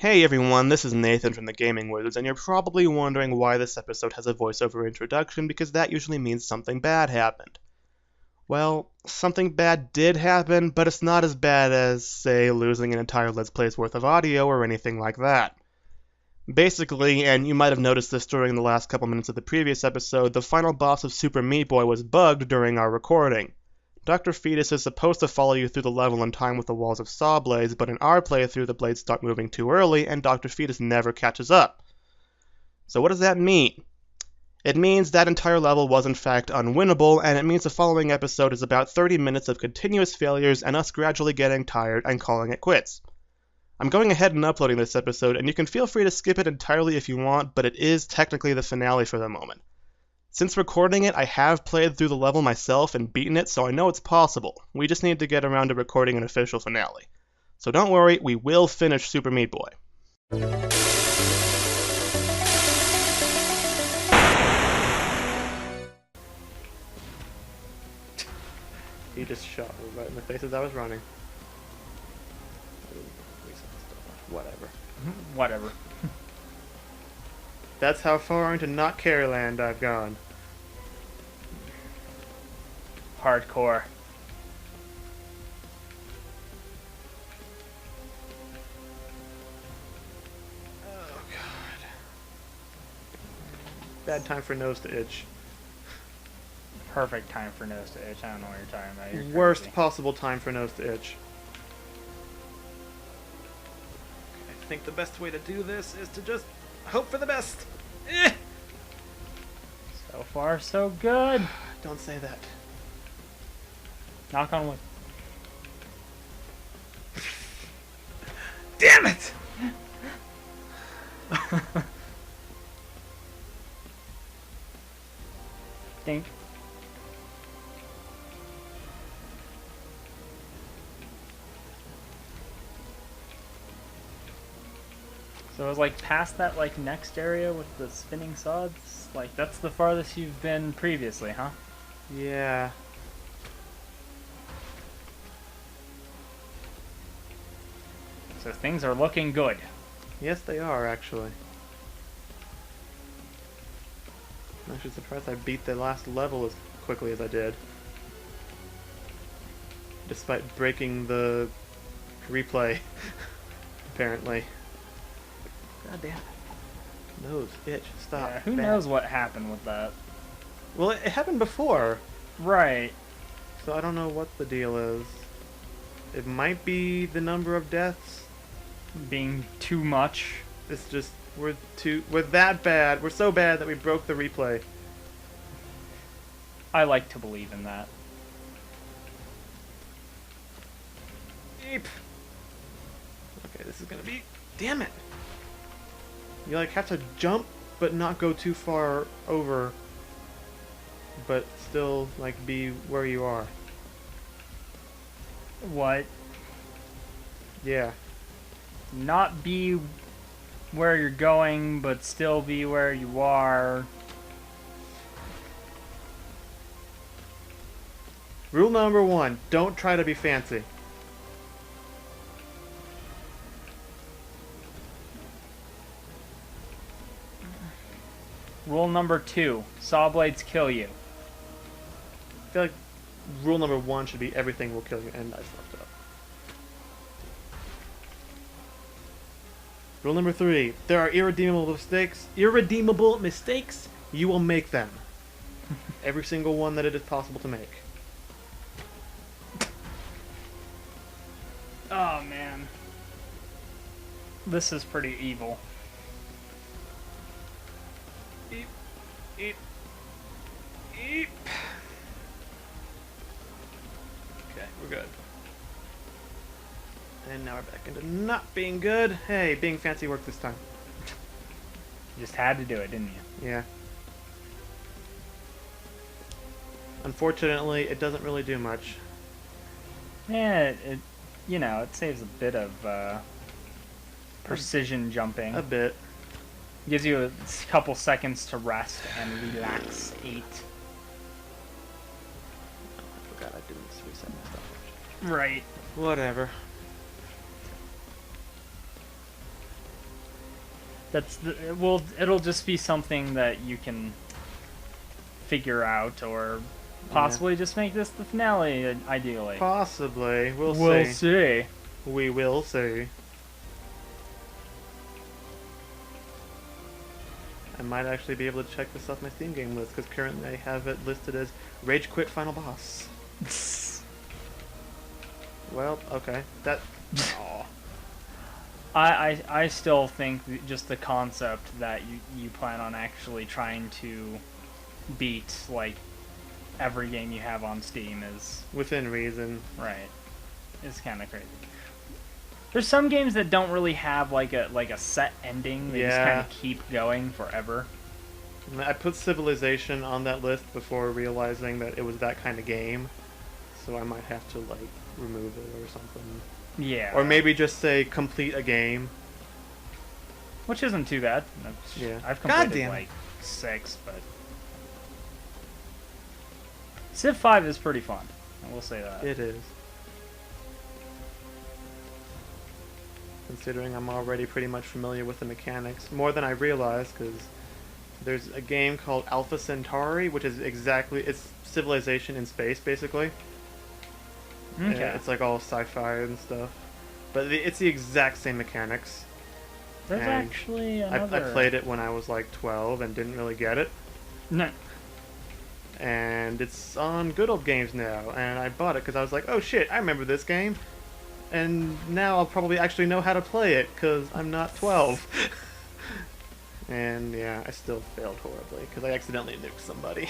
Hey everyone, this is Nathan from the Gaming Wizards, and you're probably wondering why this episode has a voiceover introduction, because that usually means something bad happened. Well, something bad did happen, but it's not as bad as, say, losing an entire Let's Play's worth of audio or anything like that. Basically, and you might have noticed this during the last couple minutes of the previous episode, the final boss of Super Meat Boy was bugged during our recording. Dr. Fetus is supposed to follow you through the level in time with the walls of saw blades, but in our playthrough the blades start moving too early and Dr. Fetus never catches up. So what does that mean? It means that entire level was in fact unwinnable, and it means the following episode is about 30 minutes of continuous failures and us gradually getting tired and calling it quits. I'm going ahead and uploading this episode, and you can feel free to skip it entirely if you want, but it is technically the finale for the moment. Since recording it, I have played through the level myself and beaten it, so I know it's possible. We just need to get around to recording an official finale. So don't worry, we will finish Super Meat Boy. He just shot me right in the face as I was running. Whatever. Whatever. That's how far into not care land I've gone. Hardcore. Oh god. Bad time for nose to itch. Perfect time for nose to itch. I don't know what you're talking about. You're Worst crazy. possible time for nose to itch. I think the best way to do this is to just hope for the best. So far, so good. Don't say that. Knock on wood. Damn it! Dink. So it was like past that like next area with the spinning sods? Like that's the farthest you've been previously, huh? Yeah. So things are looking good. Yes, they are, actually. I'm actually surprised I beat the last level as quickly as I did. Despite breaking the replay, apparently. God damn it. Nose, itch, stop. Yeah, who bad. knows what happened with that? Well, it happened before, Right. so I don't know what the deal is. It might be the number of deaths. Being too much. It's just, we're that bad. We're so bad that we broke the replay. I like to believe in that. Eep. Okay, this is gonna be... Damn it! You like have to jump, but not go too far over, but still like be where you are. What? Yeah. Not be where you're going, but still be where you are. Rule number 1, don't try to be fancy. Rule number 2, saw blades kill you. I feel like rule number 1 should be everything will kill you, and I fucked up. Rule number 3, there are irredeemable mistakes. Irredeemable mistakes, you will make them. Every single one that it is possible to make. Oh man. This is pretty evil. Eep, eep, eep. Okay, we're good. And now we're back into not being good. Hey, being fancy worked this time. You just had to do it, didn't you? Yeah. Unfortunately, it doesn't really do much. Yeah, it you know, it saves a bit of precision jumping. A bit. Gives you a couple seconds to rest and relax. I forgot I didn't reset my stuff. Right. Whatever. It'll just be something that you can figure out, or possibly just make this the finale. Ideally, Possibly. we'll see. We will see. I might actually be able to check this off my Steam game list, because currently I have it listed as Rage Quit Final Boss. Well, okay. That... Aw. I still think just the concept that you plan on actually trying to beat, like, every game you have on Steam is... Within reason. Right. It's kind of crazy. There's some games that don't really have like a set ending. They just kind of keep going forever. I put Civilization on that list before realizing that it was that kind of game, so I might have to like remove it or something. Yeah. Or maybe just say complete a game. Which isn't too bad. Yeah. I've completed like 6, but Civ 5 is pretty fun. I will say that. It is. Considering I'm already pretty much familiar with the mechanics, more than I realized, because there's a game called Alpha Centauri, which is it's Civilization in space, basically. Okay. It's like all sci-fi and stuff, but it's the exact same mechanics. There's actually another... I played it when I was like 12 and didn't really get it. No. And it's on Good Old Games now, and I bought it because I was like, oh shit, I remember this game. And now I'll probably actually know how to play it, because I'm not 12. And yeah, I still failed horribly, because I accidentally nuked somebody.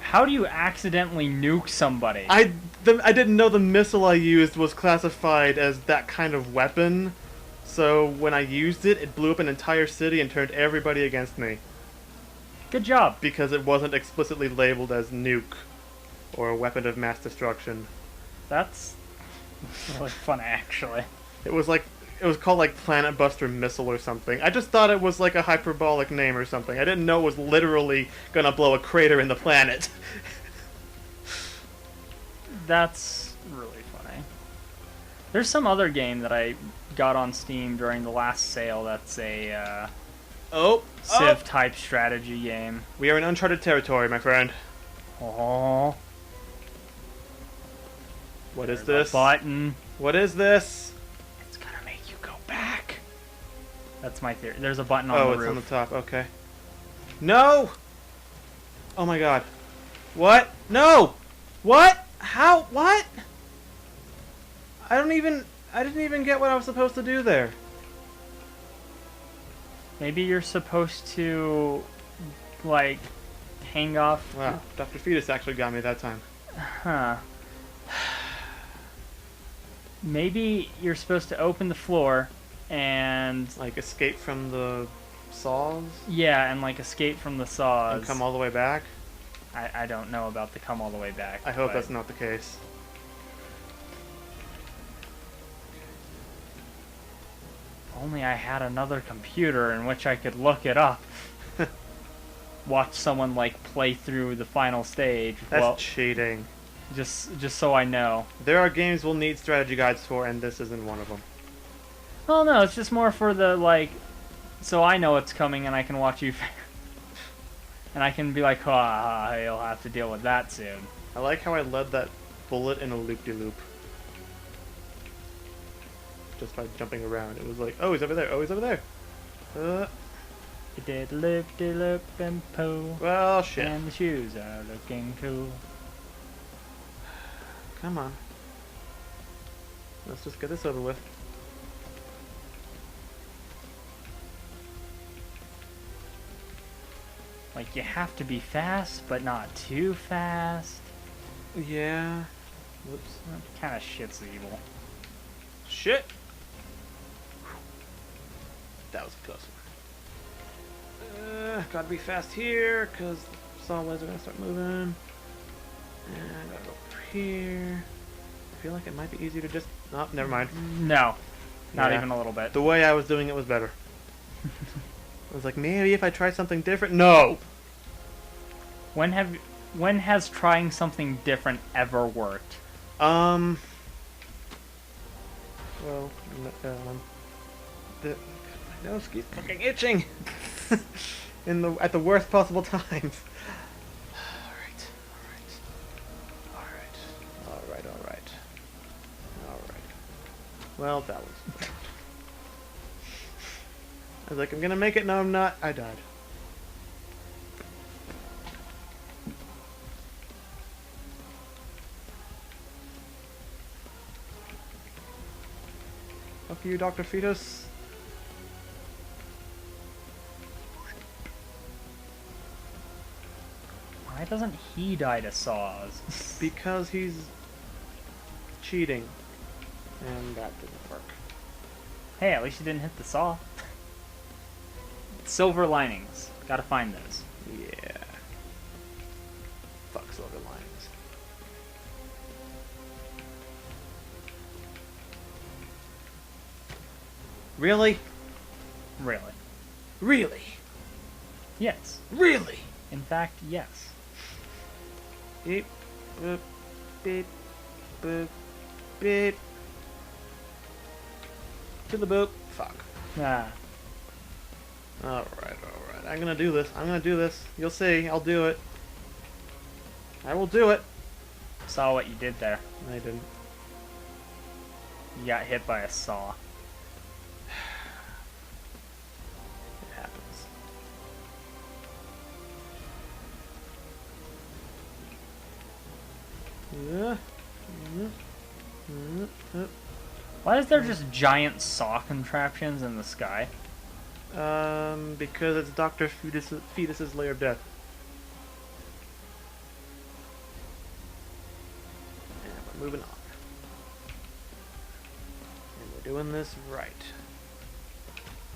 How do you accidentally nuke somebody? I didn't know the missile I used was classified as that kind of weapon, so when I used it, it blew up an entire city and turned everybody against me. Good job. Because it wasn't explicitly labeled as nuke, or a weapon of mass destruction. That's really fun, actually. It was called like Planet Buster Missile or something. I just thought it was like a hyperbolic name or something. I didn't know it was literally gonna blow a crater in the planet. That's really funny. There's some other game that I got on Steam during the last sale that's a Civ type strategy game. We are in uncharted territory, my friend. Oh. What is this? Button. What is this? It's gonna make you go back. That's my theory. There's a button on the roof. Oh, it's on the top. Okay. No! Oh my god. What? No! What? How? What? I didn't even get what I was supposed to do there. Maybe you're supposed to, like, hang off... Wow, Dr. Fetus actually got me that time. Huh. Maybe you're supposed to open the floor and... Like, escape from the saws? Yeah, and, like, escape from the saws. And come all the way back? I don't know about the come all the way back. I hope that's not the case. Only I had another computer in which I could look it up. Watch someone, like, play through the final stage. That's cheating. Just so I know. There are games we'll need strategy guides for, and this isn't one of them. Well, no, it's just more for the, like, so I know it's coming and I can watch you. And I can be like, you'll have to deal with that soon. I like how I led that bullet in a loop-de-loop. Just by jumping around. It was like, oh, he's over there, oh, he's over there. It did loop-de-loop and poo. Well, shit. And the shoes are looking cool. Come on. Let's just get this over with. Like, you have to be fast, but not too fast. Yeah. Whoops. That kind of shit's evil. Shit! That was a close one. Gotta be fast here, because solids are gonna start moving. And I gotta go over here. I feel like it might be easier to just... Oh, never mind. No. Not Yeah. even a little bit. The way I was doing it was better. I was like, maybe if I try something different... No! When has trying something different ever worked? Well, nose keeps fucking itching. At the worst possible times. Alright. Well, that was... I was like, I'm gonna make it. No, I'm not. I died. Fuck you, Dr. Fetus. Why doesn't he die to saws? Because he's cheating. And that didn't work. Hey, at least you didn't hit the saw. Silver linings. Gotta find those. Yeah. Fuck silver linings. Really? Really. Really? Yes. Really? In fact, yes. Beep, boop, beep, boop, beep. To the boop. Fuck. Ah. Alright. I'm gonna do this. You'll see. I'll do it. I will do it. Saw what you did there. I didn't. You got hit by a saw. It happens. Why is there just giant saw contraptions in the sky? Because it's Dr. Fetus's layer of death. And we're moving on. And we're doing this right.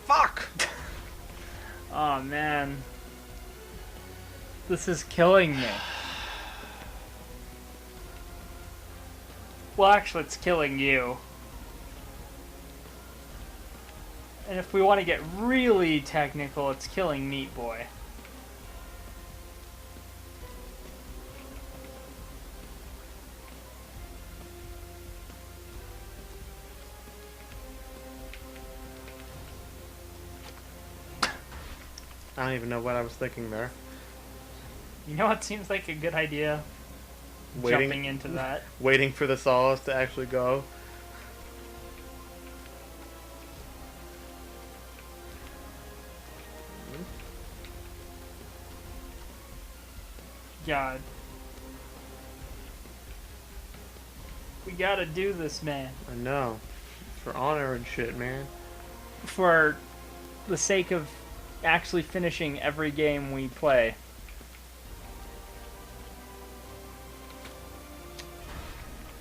Fuck! Oh man. This is killing me. Well, actually, it's killing you. And if we want to get really technical, it's killing Meat Boy. I don't even know what I was thinking there. You know what seems like a good idea? Jumping into that. Waiting for the saws to actually go. God. We gotta do this, man. I know. For honor and shit, man. For the sake of actually finishing every game we play.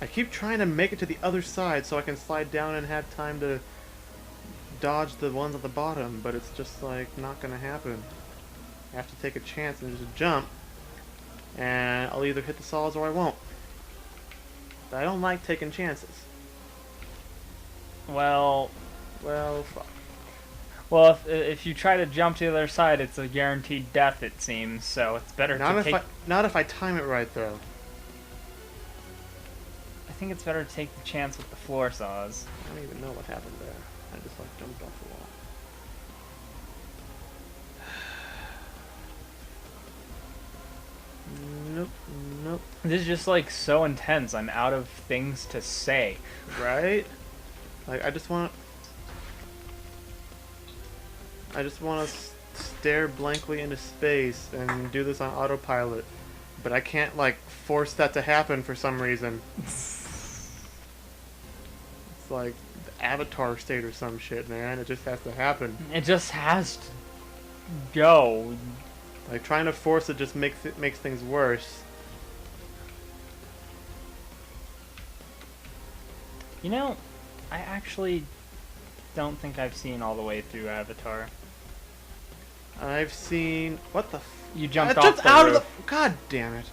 I keep trying to make it to the other side so I can slide down and have time to dodge the ones at the bottom, but it's just like not gonna happen. I have to take a chance and just jump, and I'll either hit the saws or I won't. But I don't like taking chances. Well, fuck. well, if you try to jump to the other side, it's a guaranteed death, it seems. So it's better to take. Not if I time it right, though. I think it's better to take the chance with the floor saws. I don't even know what happened there. I just like jumped off the wall. Nope. This is just like so intense. I'm out of things to say. Right? Like I just want to stare blankly into space and do this on autopilot, but I can't like force that to happen for some reason. It's like the Avatar state or some shit, man. It just has to happen. It just has to go. Like trying to force it just makes things worse. You know, I actually don't think I've seen all the way through Avatar. I've seen You jumped I off jumped the out roof. of the. God damn it!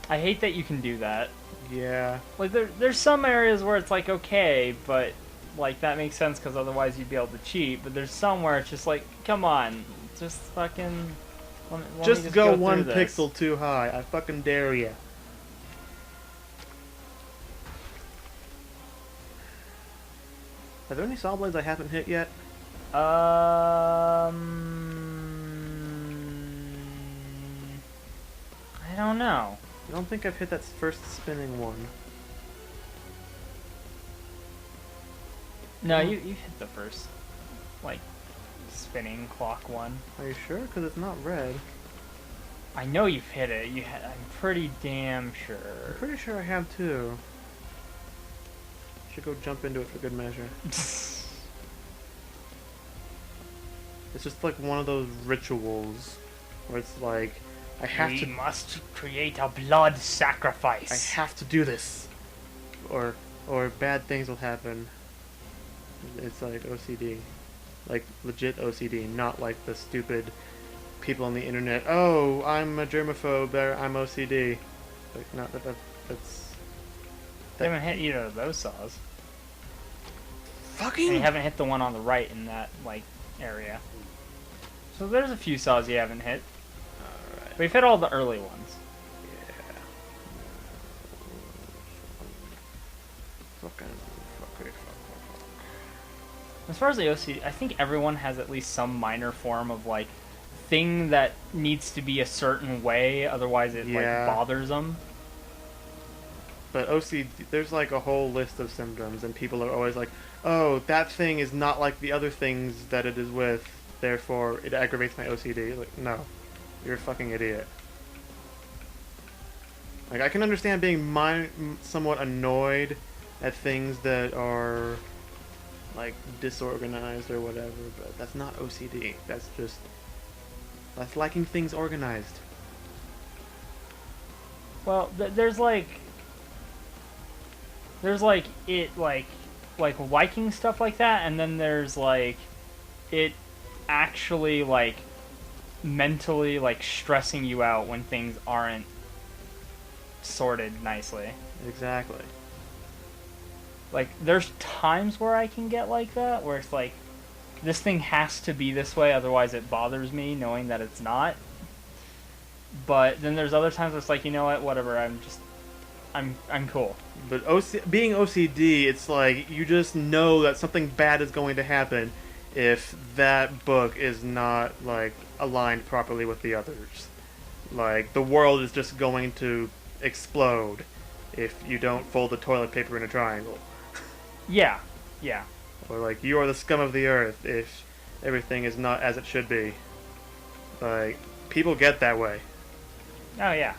I hate that you can do that. Yeah. Like there's some areas where it's like okay, but like that makes sense because otherwise you'd be able to cheat. But there's some where it's just like, come on, just fucking. Let me Just go through one this. pixel too high. I fucking dare you. Are there any saw blades I haven't hit yet? I don't know. I don't think I've hit that first spinning one. No, you hit the first, like, spinning clock one. Are you sure? Because it's not red. I know you've hit it. I'm pretty damn I'm sure. pretty sure I have too. Should go jump into it for good measure. It's just like one of those rituals where it's like, We must create a blood sacrifice. I have to do this, or bad things will happen. It's like OCD, like legit OCD, not like the stupid people on the internet. Oh, I'm a germaphobe. I'm OCD. Like, not that's. They haven't hit either of those saws. Fucking. And you haven't hit the one on the right in that like area. So there's a few saws you haven't hit. Alright. We've hit all the early ones. Yeah. Fuck. As far as the OCD, I think everyone has at least some minor form of like thing that needs to be a certain way, otherwise it like bothers them. But OCD, there's like a whole list of symptoms, and people are always like, "Oh, that thing is not like the other things that it is with, therefore it aggravates my OCD." Like, no, you're a fucking idiot. Like, I can understand being somewhat annoyed at things that are like disorganized or whatever, but that's not OCD. That's liking things organized. Well, there's it like liking stuff like that, and then there's like it actually like mentally like stressing you out when things aren't sorted nicely. Exactly. Like, there's times where I can get like that, where it's like, this thing has to be this way, otherwise it bothers me, knowing that it's not. But then there's other times where it's like, you know what, whatever, I'm cool. But being OCD, it's like, you just know that something bad is going to happen if that book is not, like, aligned properly with the others. Like, the world is just going to explode if you don't fold the toilet paper in a triangle. Yeah. Or like, you are the scum of the earth if everything is not as it should be. Like, people get that way. Oh yeah.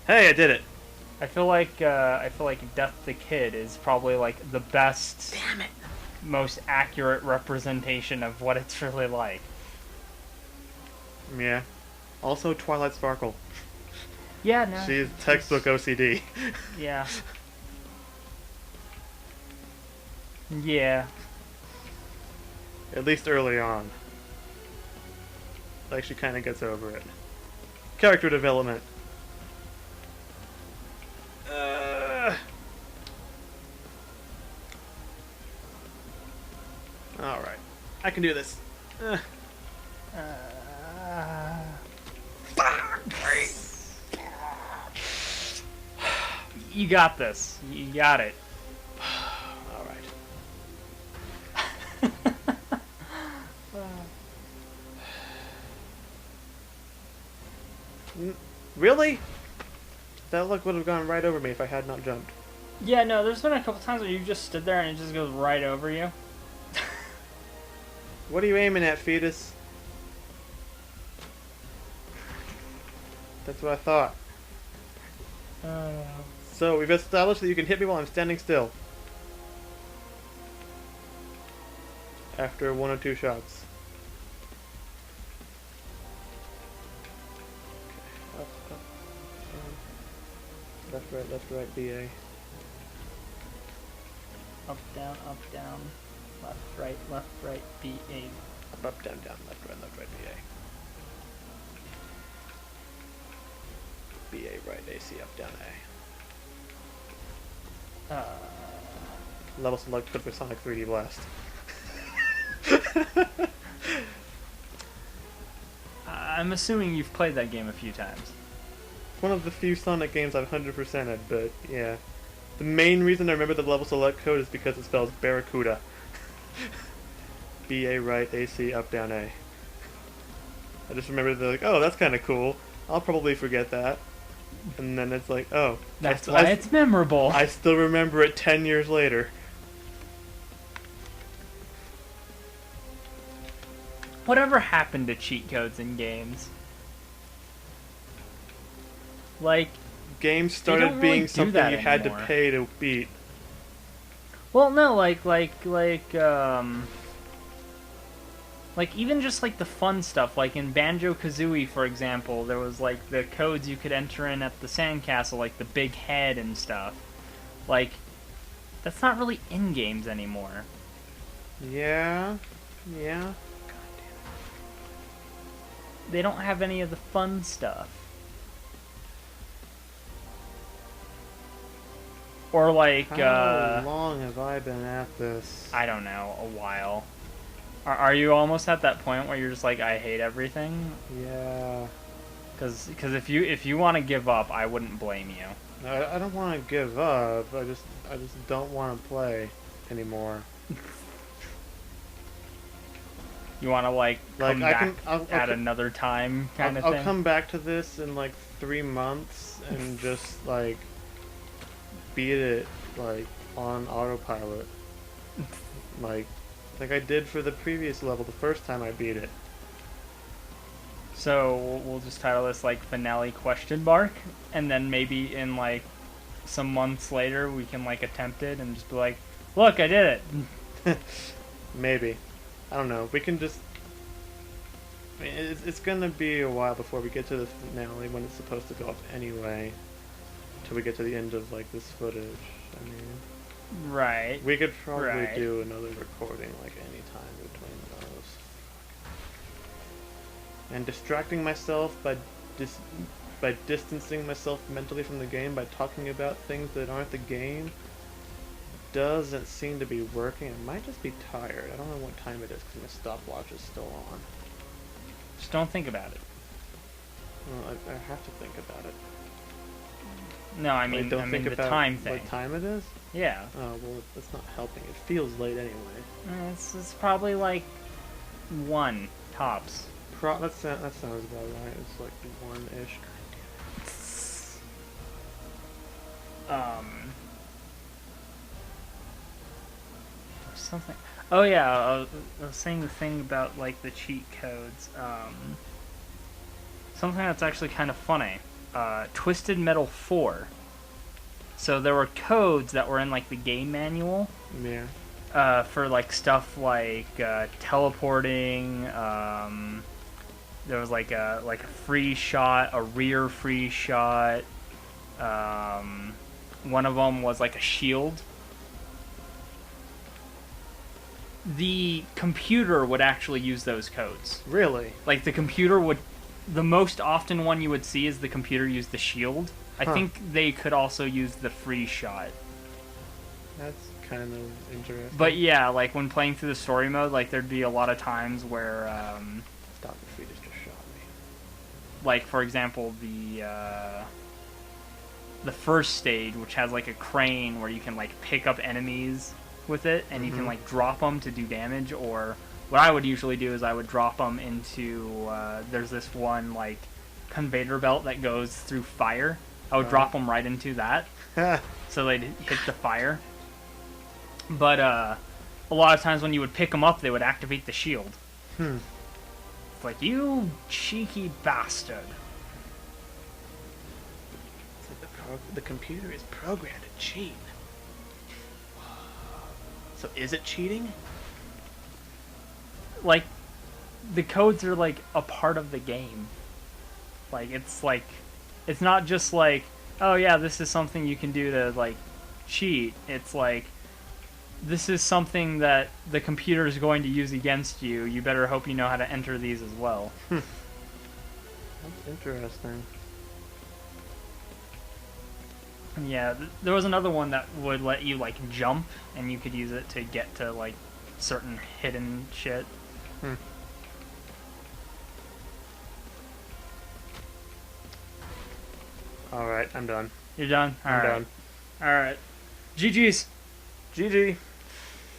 Hey, I did it! I feel like Death the Kid is probably like the best, most accurate representation of what it's really like. Yeah. Also, Twilight Sparkle. Yeah, no. She's textbook OCD. Yeah. Yeah. At least early on. Like, she kind of gets over it. Character development. Alright. I can do this. You got this. You got it. Alright. Really? That look would have gone right over me if I had not jumped. Yeah, no, there's been a couple times where you just stood there and it just goes right over you. What are you aiming at, fetus? That's what I thought. So, we've established that you can hit me while I'm standing still. After 1 or 2 shots. Okay. Up, down. Left, right, BA. Up, down, left, right, B-A. Up, down, left, right, BA. BA, right, AC, up, down, A. Level select, good for Sonic 3D Blast. I'm assuming you've played that game a few times. One of the few Sonic games I've 100%ed, but yeah. The main reason I remember the level select code is because it spells Barracuda. B-A right, A-C, up, down, A. I just remember they're like, oh, that's kind of cool. I'll probably forget that. And then it's like, oh. That's why it's memorable. I still remember it 10 years later. Whatever happened to cheat codes in games? Like, Games don't started really being do something that you had to anymore. pay to beat. well, no, like even just like the fun stuff, like in Banjo-Kazooie, for example, there was like the codes you could enter in at the sandcastle, like the big head and stuff. Like, that's not really in games anymore. Yeah. Yeah. They don't have any of the fun stuff. Or like, How long have I been at this? I don't know, a while. Are you almost at that point where you're just like, I hate everything? Yeah. Because if you want to give up, I wouldn't blame you. I don't want to give up. I just don't want to play anymore. You want to like come back I'll at another time kind of I'll thing? come back to this in like 3 months and just like beat it like on autopilot, like I did for the previous level the first time I beat it. So we'll just title this like finale question mark, and then maybe in like some months later we can like attempt it and just be like, look, I did it. Maybe. I don't know. We can just. I mean, it's gonna be a while before we get to the finale when it's supposed to go up anyway. Till we get to the end of like this footage. I mean, Right. we could probably Right. do another recording like any time between those. And distracting myself by distancing myself mentally from the game by talking about things that aren't the game doesn't seem to be working. I might just be tired. I don't know what time it is because my stopwatch is still on. Just don't think about it. Well, I have to think about it. No, I Wait, mean, don't I mean think the about time thing. what time it is? Yeah. Oh, well, that's not helping. It feels late anyway. It's probably like 1 tops. That sounds about right. It's like 1-ish. Something. Oh yeah, I was saying the thing about like the cheat codes. Something that's actually kind of funny. Twisted Metal 4. So there were codes that were in like the game manual. Yeah. For like stuff like teleporting. There was like a free shot, a rear free shot. One of them was like a shield. The computer would actually use those codes. Really? Like the computer would. The most often one you would see is the computer use the shield. I think they could also use the free shot. That's kind of interesting. But yeah, like when playing through the story mode, like there'd be a lot of times where, Dr. Fetus just shot me. like for example, the first stage, which has like a crane where you can like pick up enemies with it, and you can like drop them to do damage. Or what I would usually do is I would drop them into. There's this one like conveyor belt that goes through fire. I would drop them right into that, so they'd hit the fire. But a lot of times when you would pick them up, they would activate the shield. It's like, you cheeky bastard. It's like the computer is programmed to cheat. So is it cheating? Like, the codes are like a part of the game. Like, it's not just like, oh yeah, this is something you can do to like cheat. It's like, this is something that the computer is going to use against you. You better hope you know how to enter these as well. That's interesting. Yeah, there was another one that would let you like jump, and you could use it to get to like certain hidden shit. Alright, I'm done. You're done? I'm done. Alright. GG's. GG.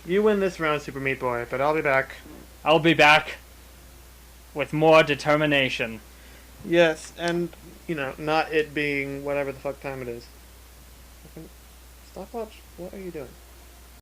You win this round, Super Meat Boy, but I'll be back. I'll be back with more determination. Yes, and, not it being whatever the fuck time it is. Stopwatch, what are you doing?